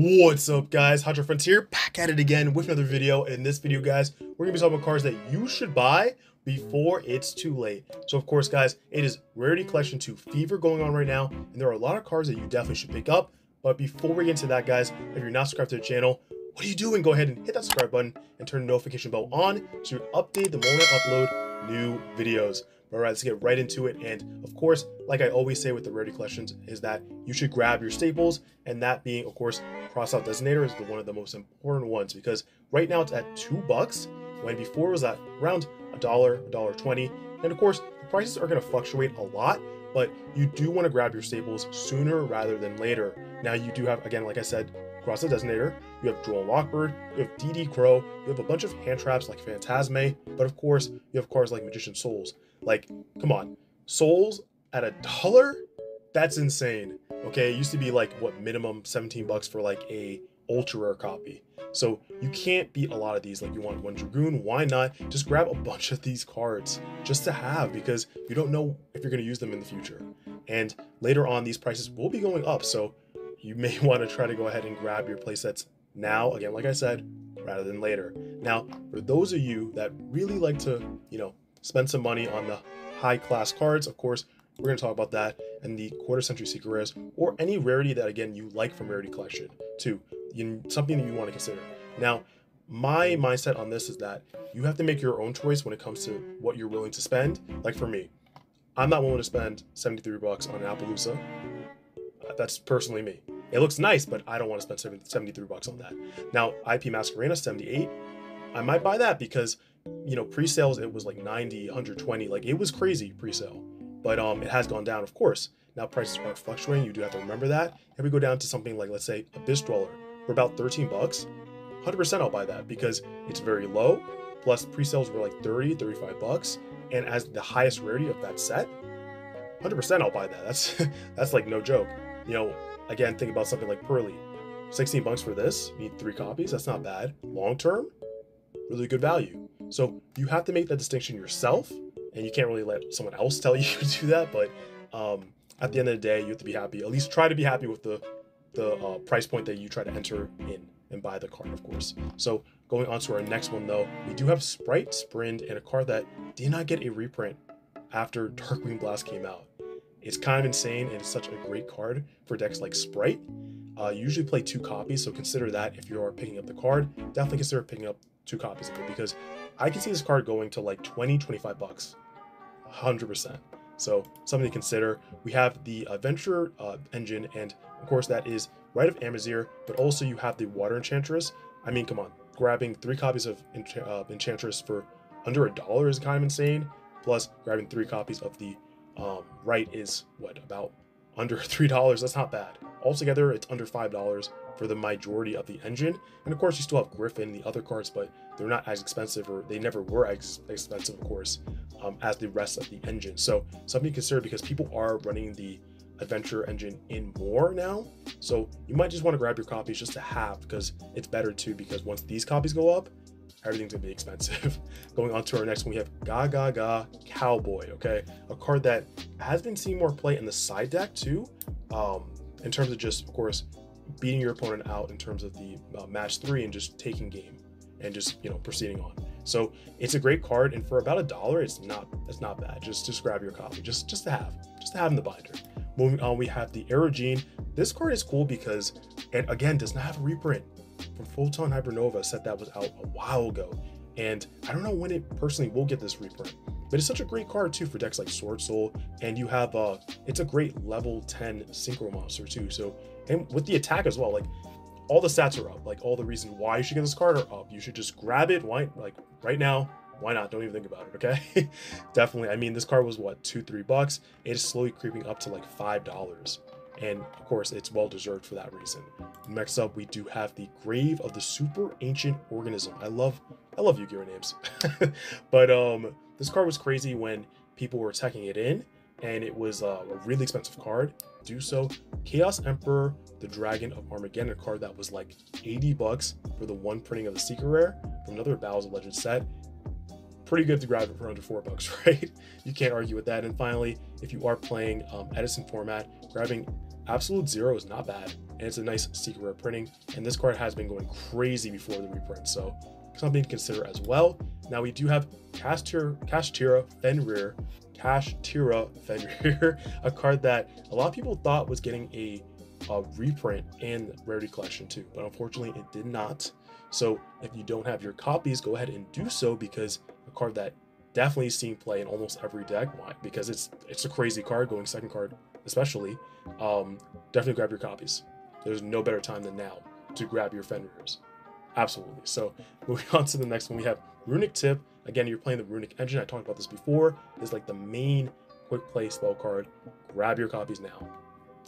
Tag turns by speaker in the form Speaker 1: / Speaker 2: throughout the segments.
Speaker 1: What's up, guys? Hunter Friends here, back at it again with another video. In this video, guys, we're gonna be talking about cards that you should buy before it's too late. So of course, guys, it is Rarity Collection 2 Fever going on right now, and there are a lot of cards that you definitely should pick up. But before we get into that, guys, if you're not subscribed to the channel, what are you doing? Go ahead and hit that subscribe button and turn the notification bell on so you update the moment I upload new videos. All right, let's get right into it. And of course, like I always say with the Rarity Collections, is that you should grab your staples, and that being, of course, Crossout Designator is one of the most important ones, because right now it's at $2, when before it was at around $1, $1.20. And of course, the prices are going to fluctuate a lot, but you do want to grab your staples sooner rather than later. Now you do have, again, like I said, Crossout Designator, you have Droll Lockbird, you have DD Crow, you have a bunch of hand traps like Phantasme, but of course, you have cards like Magician Souls. Like, come on, Souls at $1? That's insane. Okay, it used to be like, what, minimum 17 bucks for like a ultra rare copy. So you can't beat a lot of these. Like, you want one Dragoon, why not? Just grab a bunch of these cards just to have, because you don't know if you're going to use them in the future. And later on, these prices will be going up, so you may want to try to go ahead and grab your playsets now, again, like I said, rather than later. Now, for those of you that really like to, spend some money on the high class cards, of course, we're going to talk about that, and the quarter century secret rares, or any rarity that, again, you like from Rarity Collection too, something that you want to consider. Now, my mindset on this is that you have to make your own choice when it comes to what you're willing to spend. Like for me, I'm not willing to spend 73 bucks on an Appaloosa. That's personally me. It looks nice, but I don't want to spend 73 bucks on that. Now, IP Masquerena 78, I might buy that because, pre-sales, it was like 90, 120, like it was crazy pre-sale, but it has gone down, of course. Now prices are fluctuating, you do have to remember that. And we go down to something like, let's say, Abyss Dweller for about 13 bucks, 100% I'll buy that because it's very low, plus pre-sales were like 30, 35 bucks, and as the highest rarity of that set, 100% I'll buy that. That's like no joke. Again, think about something like Pearly, 16 bucks for this, you need 3 copies, that's not bad. Long term, really good value. So you have to make that distinction yourself, and you can't really let someone else tell you to do that. But at the end of the day, you have to be happy, at least try to be happy with the price point that you try to enter in and buy the card, of course. So going on to our next one though, we do have Sprite Sprint, and a card that did not get a reprint after Darkwing Blast came out. It's kind of insane, and it's such a great card for decks like Sprite. You usually play 2 copies, so consider that if you are picking up the card. Definitely consider picking up 2 copies of it, because I can see this card going to like 20, 25 bucks, 100%. So something to consider. We have the Adventure engine, and of course that is Rite of Amazir, but also you have the Water Enchantress. I mean, come on, grabbing 3 copies of Enchantress for under $1 is kind of insane. Plus grabbing 3 copies of the Rite is what, about under $3. That's not bad. Altogether, it's under $5 for the majority of the engine. And of course, you still have Griffin, the other cards, but they're not as expensive, or they never were as expensive, of course, as the rest of the engine. So something to consider, because people are running the Adventure engine in more now. So you might just want to grab your copies just to have, because it's better too, because once these copies go up, everything's gonna be expensive. Going on to our next one, we have Gaga Cowboy, okay? A card that has been seeing more play in the side deck too, in terms of just, of course, beating your opponent out in terms of the match 3 and just taking game and just, proceeding on. So it's a great card, and for about $1, it's not bad. Just grab your copy, just to have in the binder. Moving on, we have the Aerogene. This card is cool because it, again, does not have a reprint from Photon Hypernova, a set that was out a while ago, and I don't know when it personally will get this reprint, but it's such a great card too for decks like Sword Soul. And you have it's a great level 10 synchro monster too. So, and with the attack as well, like all the stats are up, like all the reasons why you should get this card are up. You should just grab it. Why, like right now, why not? Don't even think about it, okay? Definitely. I mean, this card was what, $2-3 bucks. It is slowly creeping up to like $5, and of course it's well deserved for that reason. Next up, we do have the Grave of the Super Ancient Organism. I love Yu-Gi-Oh names. But this card was crazy when people were teching it in, and it was a really expensive card. Do so. Chaos Emperor, the Dragon of Armageddon, a card that was like 80 bucks for the 1 printing of the secret rare from another Battles of Legends set. Pretty good to grab it for under $4, right? You can't argue with that. And finally, if you are playing Edison format, grabbing Absolute Zero is not bad, and it's a nice secret rare printing, and this card has been going crazy before the reprint, so something to consider as well. Now we do have Kashtira Fenrir, a card that a lot of people thought was getting a reprint in Rarity Collection too, but unfortunately it did not. So if you don't have your copies, go ahead and do so, because a card that definitely is seeing play in almost every deck. Why? Because it's a crazy card, going second card especially. Definitely grab your copies. There's no better time than now to grab your Fenrirs. Absolutely. So moving on to the next one, we have Runic Tip. Again, you're playing the Runic Engine. I talked about this before. It's like the main quick play spell card. Grab your copies now.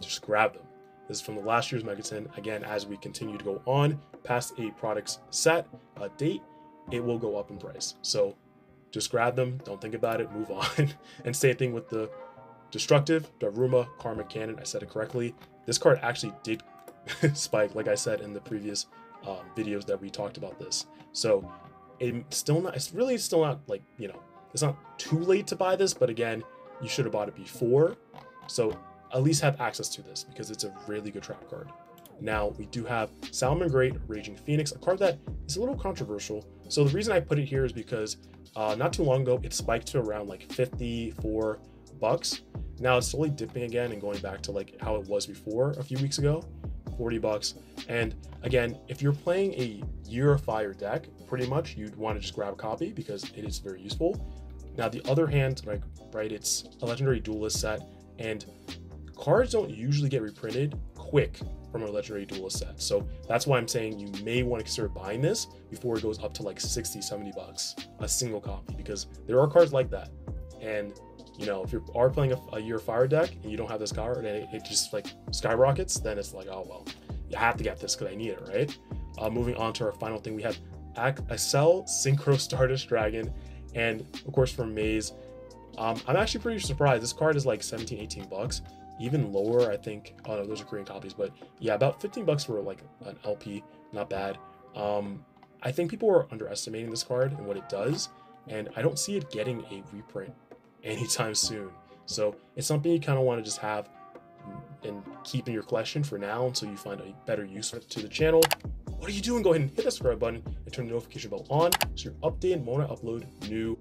Speaker 1: Just grab them. This is from the last year's Megaton. Again, as we continue to go on past a product's set date, it will go up in price. So just grab them. Don't think about it. Move on. And same thing with the Destructive Daruma Karmic Cannon. I said it correctly. This card actually did spike, like I said in the previous videos that we talked about this. So it's really still not, like, you know, it's not too late to buy this, but again, you should have bought it before. So at least have access to this, because it's a really good trap card. Now we do have Salamangreat Raging Phoenix, a card that is a little controversial. So the reason I put it here is because not too long ago it spiked to around like $54. Now it's slowly dipping again and going back to like how it was before a few weeks ago, $40. And again, if you're playing a Year of Fire deck, pretty much you'd want to just grab a copy because it is very useful. Now the other hand, like, right, it's a Legendary Duelist set, and cards don't usually get reprinted quick from a Legendary Duelist set. So that's why I'm saying you may want to consider buying this before it goes up to like 60, $70, a single copy, because there are cards like that. And you know, if you are playing a Year of Fire deck and you don't have this card and it just like skyrockets, then it's like, oh well, you have to get this because I need it, right? Moving on to our final thing, we have Accel Synchro Stardust Dragon, and of course from Maze. I'm actually pretty surprised. This card is like 17, $18, even lower, I think. Oh no, those are Korean copies, but yeah, about $15 for like an LP, not bad. I think people are underestimating this card and what it does, and I don't see it getting a reprint anytime soon. So it's something you kind of want to just have and keep in your collection for now until you find a better use to the channel. What are you doing? Go ahead and hit that subscribe button and turn the notification bell on so you're updated when I upload new